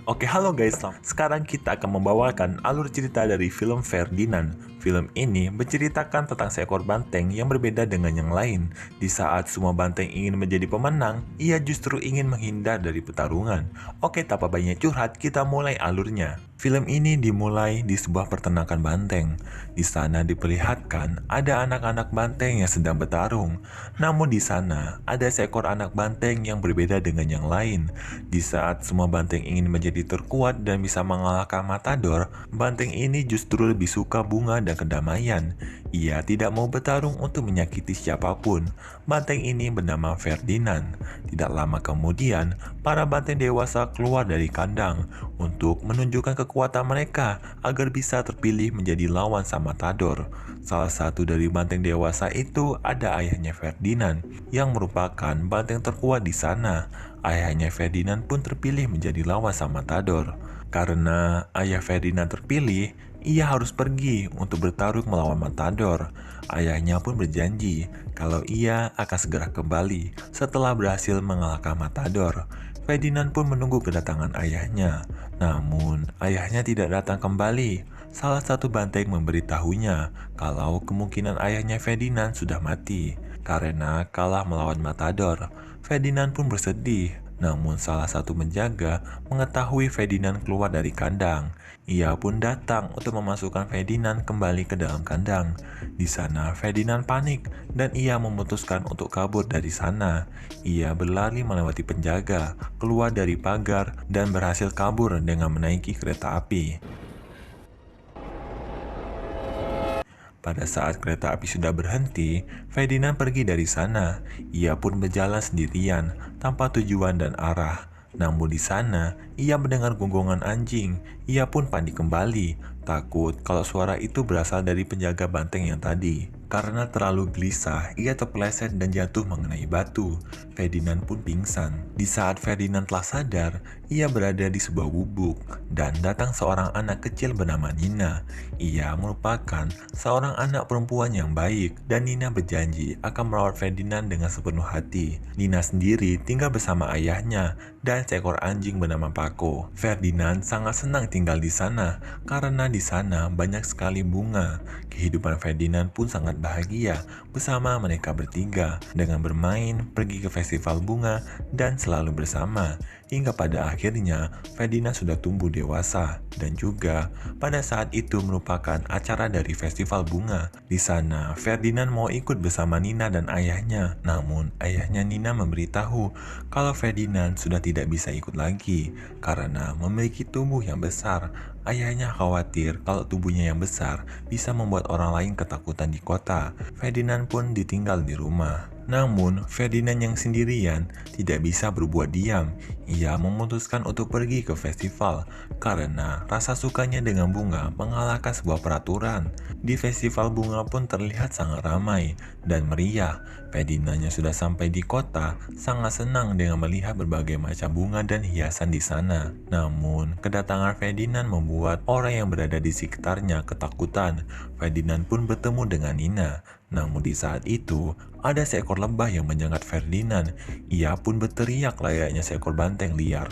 Oke, halo guys. Sekarang kita akan membawakan alur cerita dari film Ferdinand. Film ini menceritakan tentang seekor banteng yang berbeda dengan yang lain. Di saat semua banteng ingin menjadi pemenang, ia justru ingin menghindar dari pertarungan. Oke, tanpa banyak curhat, kita mulai alurnya. Film ini dimulai di sebuah peternakan banteng. Di sana diperlihatkan ada anak-anak banteng yang sedang bertarung. Namun di sana ada seekor anak banteng yang berbeda dengan yang lain. Di saat semua banteng ingin menjadi terkuat dan bisa mengalahkan Matador, banteng ini justru lebih suka bunga dan kedamaian. Ia tidak mau bertarung untuk menyakiti siapapun. Banteng ini bernama Ferdinand. Tidak lama kemudian, para banteng dewasa keluar dari kandang untuk menunjukkan kekuatan mereka agar bisa terpilih menjadi lawan sang Matador. Salah satu dari banteng dewasa itu ada ayahnya Ferdinand, yang merupakan banteng terkuat di sana. Ayahnya Ferdinand pun terpilih menjadi lawan sang Matador. Karena ayah Ferdinand terpilih, ia harus pergi untuk bertarung melawan Matador. Ayahnya pun berjanji kalau ia akan segera kembali setelah berhasil mengalahkan Matador. Ferdinand pun menunggu kedatangan ayahnya. Namun, ayahnya tidak datang kembali. Salah satu banteng memberitahunya kalau kemungkinan ayahnya Ferdinand sudah mati karena kalah melawan Matador. Ferdinand pun bersedih. Namun salah satu penjaga mengetahui Ferdinand keluar dari kandang. Ia pun datang untuk memasukkan Ferdinand kembali ke dalam kandang. Di sana Ferdinand panik dan ia memutuskan untuk kabur dari sana. Ia berlari melewati penjaga, keluar dari pagar dan berhasil kabur dengan menaiki kereta api. Pada saat kereta api sudah berhenti, Ferdinand pergi dari sana. Ia pun berjalan sendirian, tanpa tujuan dan arah. Namun di sana, ia mendengar gonggongan anjing. Ia pun panik kembali, takut kalau suara itu berasal dari penjaga banteng yang tadi. Karena terlalu gelisah, ia terpeleset dan jatuh mengenai batu. Ferdinand pun pingsan. Di saat Ferdinand telah sadar, ia berada di sebuah gubuk dan datang seorang anak kecil bernama Nina. Ia merupakan seorang anak perempuan yang baik dan Nina berjanji akan merawat Ferdinand dengan sepenuh hati. Nina sendiri tinggal bersama ayahnya dan seekor anjing bernama Paco. Ferdinand sangat senang tinggal di sana karena di sana banyak sekali bunga. Kehidupan Ferdinand pun sangat bahagia bersama mereka bertiga dengan bermain, pergi ke festival bunga, dan selalu bersama. Hingga pada akhirnya Ferdinand sudah tumbuh dewasa dan juga pada saat itu merupakan acara dari festival bunga. Di sana Ferdinand mau ikut bersama Nina dan ayahnya. Namun ayahnya Nina memberitahu kalau Ferdinand sudah tidak bisa ikut lagi karena memiliki tubuh yang besar. Ayahnya khawatir kalau tubuhnya yang besar bisa membuat orang lain ketakutan di kota. Ferdinand pun ditinggal di rumah. Namun, Ferdinand yang sendirian tidak bisa berbuat diam. Ia memutuskan untuk pergi ke festival karena rasa sukanya dengan bunga mengalahkan sebuah peraturan. Di festival bunga pun terlihat sangat ramai dan meriah. Ferdinand yang sudah sampai di kota sangat senang dengan melihat berbagai macam bunga dan hiasan di sana. Namun, kedatangan Ferdinand membuat orang yang berada di sekitarnya ketakutan. Ferdinand pun bertemu dengan Nina. Namun di saat itu, ada seekor lebah yang menyengat Ferdinand. Ia pun berteriak layaknya seekor banteng liar.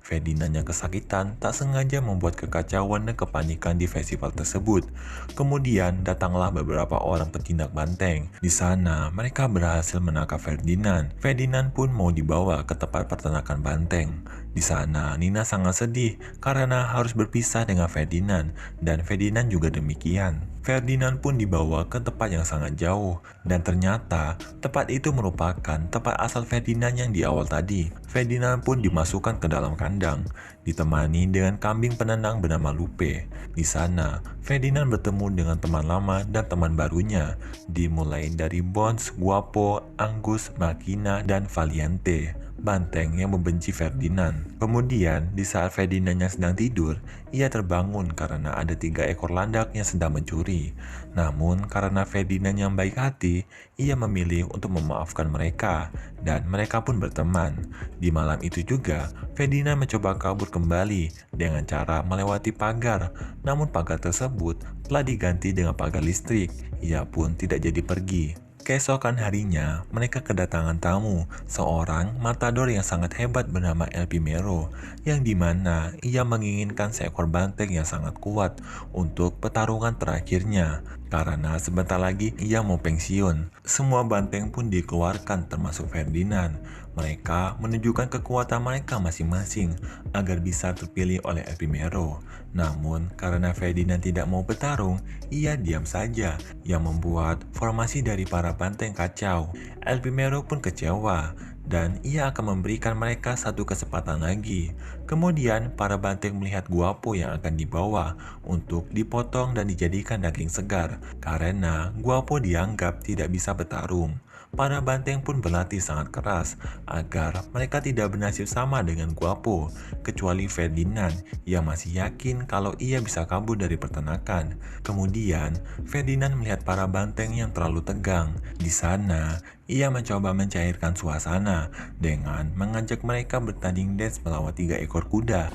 Ferdinand yang kesakitan tak sengaja membuat kekacauan dan kepanikan di festival tersebut. Kemudian datanglah beberapa orang petindak banteng. Di sana mereka berhasil menangkap Ferdinand. Ferdinand pun mau dibawa ke tempat peternakan banteng. Di sana Nina sangat sedih karena harus berpisah dengan Ferdinand dan Ferdinand juga demikian. Ferdinand pun dibawa ke tempat yang sangat jauh dan ternyata tempat itu merupakan tempat asal Ferdinand yang di awal tadi. Ferdinand pun dimasukkan ke dalam kandang, ditemani dengan kambing penendang bernama Lupe. Di sana, Ferdinand bertemu dengan teman lama dan teman barunya, dimulai dari Bones, Guapo, Angus, Makina, dan Valiente, banteng yang membenci Ferdinand. Kemudian, di saat Ferdinand yang sedang tidur, ia terbangun karena ada 3 ekor landak yang sedang mencuri. Namun, karena Ferdinand yang baik hati, ia memilih untuk memaafkan mereka, dan mereka pun berteman. Di malam itu juga, Ferdinand mencoba kabur kembali dengan cara melewati pagar. Namun pagar tersebut telah diganti dengan pagar listrik. Ia pun tidak jadi pergi. Keesokan harinya, mereka kedatangan tamu, seorang matador yang sangat hebat bernama El Primero, yang dimana ia menginginkan seekor banteng yang sangat kuat untuk pertarungan terakhirnya, karena sebentar lagi ia mau pensiun. Semua banteng pun dikeluarkan termasuk Ferdinand. Mereka menunjukkan kekuatan mereka masing-masing agar bisa terpilih oleh El Primero. Namun, karena Ferdinand tidak mau bertarung, ia diam saja, yang membuat formasi dari para banteng kacau. El Primero pun kecewa, dan ia akan memberikan mereka satu kesempatan lagi. Kemudian, para banteng melihat guapo yang akan dibawa untuk dipotong dan dijadikan daging segar, karena guapo dianggap tidak bisa bertarung. Para banteng pun berlatih sangat keras agar mereka tidak bernasib sama dengan guapo, kecuali Ferdinand yang masih yakin kalau ia bisa kabur dari peternakan. Kemudian, Ferdinand melihat para banteng yang terlalu tegang. Di sana, ia mencoba mencairkan suasana dengan mengajak mereka bertanding dance melawan 3 ekor kuda.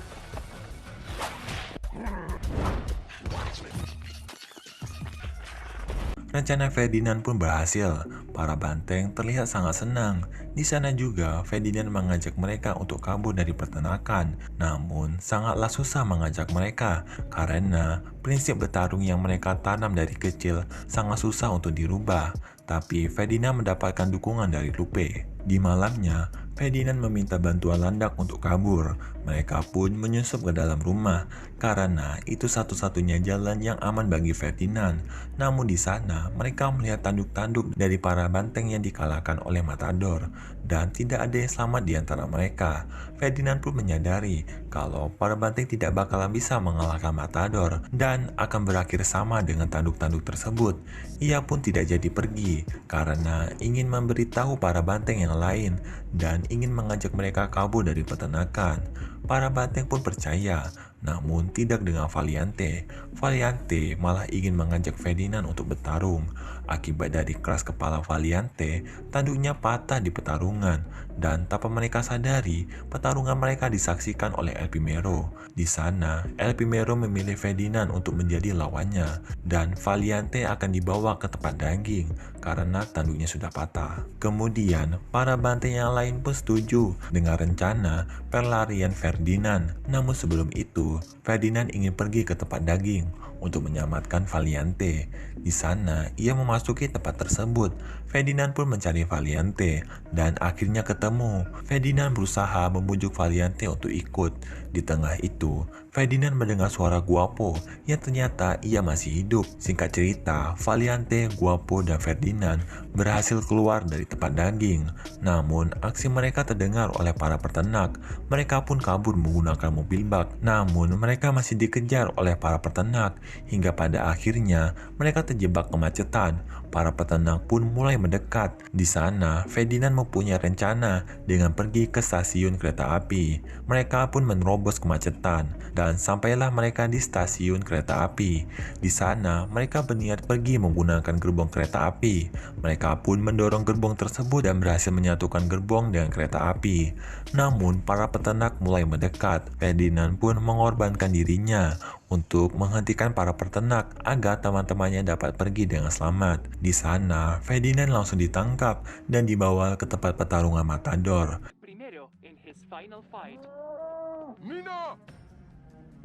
Rencana Ferdinand pun berhasil. Para banteng terlihat sangat senang. Di sana juga, Ferdinand mengajak mereka untuk kabur dari peternakan. Namun, sangatlah susah mengajak mereka karena prinsip bertarung yang mereka tanam dari kecil sangat susah untuk dirubah. Tapi Ferdinand mendapatkan dukungan dari Lupe. Di malamnya, Ferdinand meminta bantuan landak untuk kabur. Mereka pun menyusup ke dalam rumah karena itu satu-satunya jalan yang aman bagi Ferdinand. Namun di sana mereka melihat tanduk-tanduk dari para banteng yang dikalahkan oleh Matador dan tidak ada yang selamat di antara mereka. Ferdinand pun menyadari kalau para banteng tidak bakalan bisa mengalahkan Matador dan akan berakhir sama dengan tanduk-tanduk tersebut. Ia pun tidak jadi pergi karena ingin memberitahu para banteng yang lain dan ingin mengajak mereka kabur dari peternakan. Para banteng pun percaya, namun tidak dengan Valiante. Valiante malah ingin mengajak Ferdinand untuk bertarung. Akibat dari keras kepala Valiante, tanduknya patah di pertarungan, dan tanpa mereka sadari, pertarungan mereka disaksikan oleh El Primero. Di sana, El Primero memilih Ferdinand untuk menjadi lawannya, dan Valiante akan dibawa ke tempat daging karena tanduknya sudah patah. Kemudian, para banteng yang lain pun setuju dengan rencana perlarian Ferdinand. Namun sebelum itu, Ferdinand ingin pergi ke tempat daging untuk menyelamatkan Valiante. Di sana, ia memasuki tempat tersebut. Ferdinand pun mencari Valiante dan akhirnya ketemu. Ferdinand berusaha membujuk Valiante untuk ikut. Di tengah itu, Ferdinand mendengar suara Guapo yang ternyata ia masih hidup. Singkat cerita, Valiante, Guapo, dan Ferdinand berhasil keluar dari tempat daging. Namun, aksi mereka terdengar oleh para peternak. Mereka pun kabur menggunakan mobil bak. Namun, mereka masih dikejar oleh para peternak. Hingga pada akhirnya, mereka terjebak kemacetan. Para peternak pun mulai mendekat. Di sana, Ferdinand mempunyai rencana dengan pergi ke stasiun kereta api. Mereka pun menerobos kemacetan dan sampailah mereka di stasiun kereta api. Di sana, mereka berniat pergi menggunakan gerbong kereta api. Mereka pun mendorong gerbong tersebut dan berhasil menyatukan gerbong dengan kereta api. Namun, para peternak mulai mendekat. Ferdinand pun mengorbankan dirinya untuk menghentikan para peternak agar teman-temannya dapat pergi dengan selamat. Di sana, Ferdinand langsung ditangkap dan dibawa ke tempat pertarungan Matador.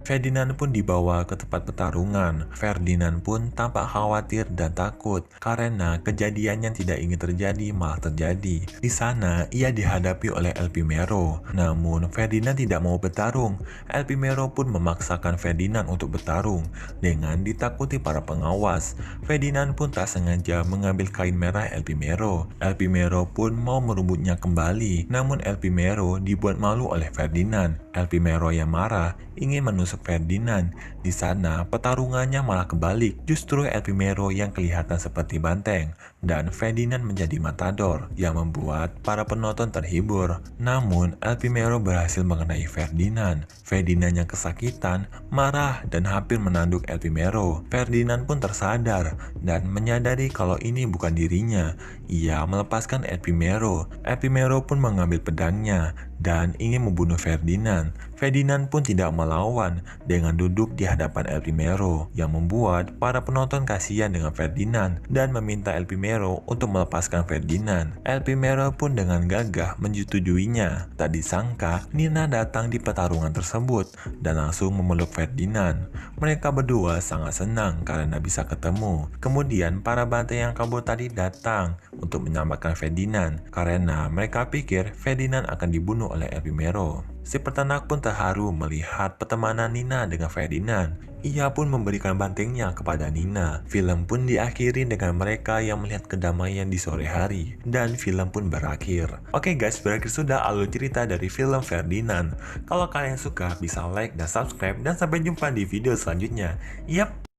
Ferdinand pun dibawa ke tempat pertarungan. Ferdinand pun tampak khawatir dan takut karena kejadian yang tidak ingin terjadi malah terjadi. Di sana, ia dihadapi oleh El Primero. Namun, Ferdinand tidak mau bertarung. El Primero pun memaksakan Ferdinand untuk bertarung dengan ditakuti para pengawas. Ferdinand pun tak sengaja mengambil kain merah El Primero. El Primero pun mau merebutnya kembali. Namun, El Primero dibuat malu oleh Ferdinand. El Primero yang marah ingin menusuk Ferdinand. Di sana, pertarungannya malah kebalik. Justru El Primero yang kelihatan seperti banteng dan Ferdinand menjadi matador yang membuat para penonton terhibur. Namun, El Primero berhasil mengenai Ferdinand. Ferdinand yang kesakitan, marah dan hampir menanduk El Primero. Ferdinand pun tersadar dan menyadari kalau ini bukan dirinya. Ia melepaskan El Primero. El Primero pun mengambil pedangnya dan ingin membunuh Ferdinand. Ferdinand pun tidak melawan dengan duduk di hadapan El Primero yang membuat para penonton kasihan dengan Ferdinand dan meminta El Primero Primero untuk melepaskan Ferdinand. El Primero pun dengan gagah menyetujuinya. Tak disangka, Nina datang di pertarungan tersebut dan langsung memeluk Ferdinand. Mereka berdua sangat senang karena bisa ketemu. Kemudian para bantai yang kabur tadi datang untuk menyelamatkan Ferdinand karena mereka pikir Ferdinand akan dibunuh oleh El Primero. Si peternak pun terharu melihat pertemanan Nina dengan Ferdinand. Ia pun memberikan bantengnya kepada Nina. Film pun diakhiri dengan mereka yang melihat kedamaian di sore hari. Dan film pun berakhir. Oke guys, berakhir sudah alur cerita dari film Ferdinand. Kalau kalian suka bisa like dan subscribe dan sampai jumpa di video selanjutnya. Yap.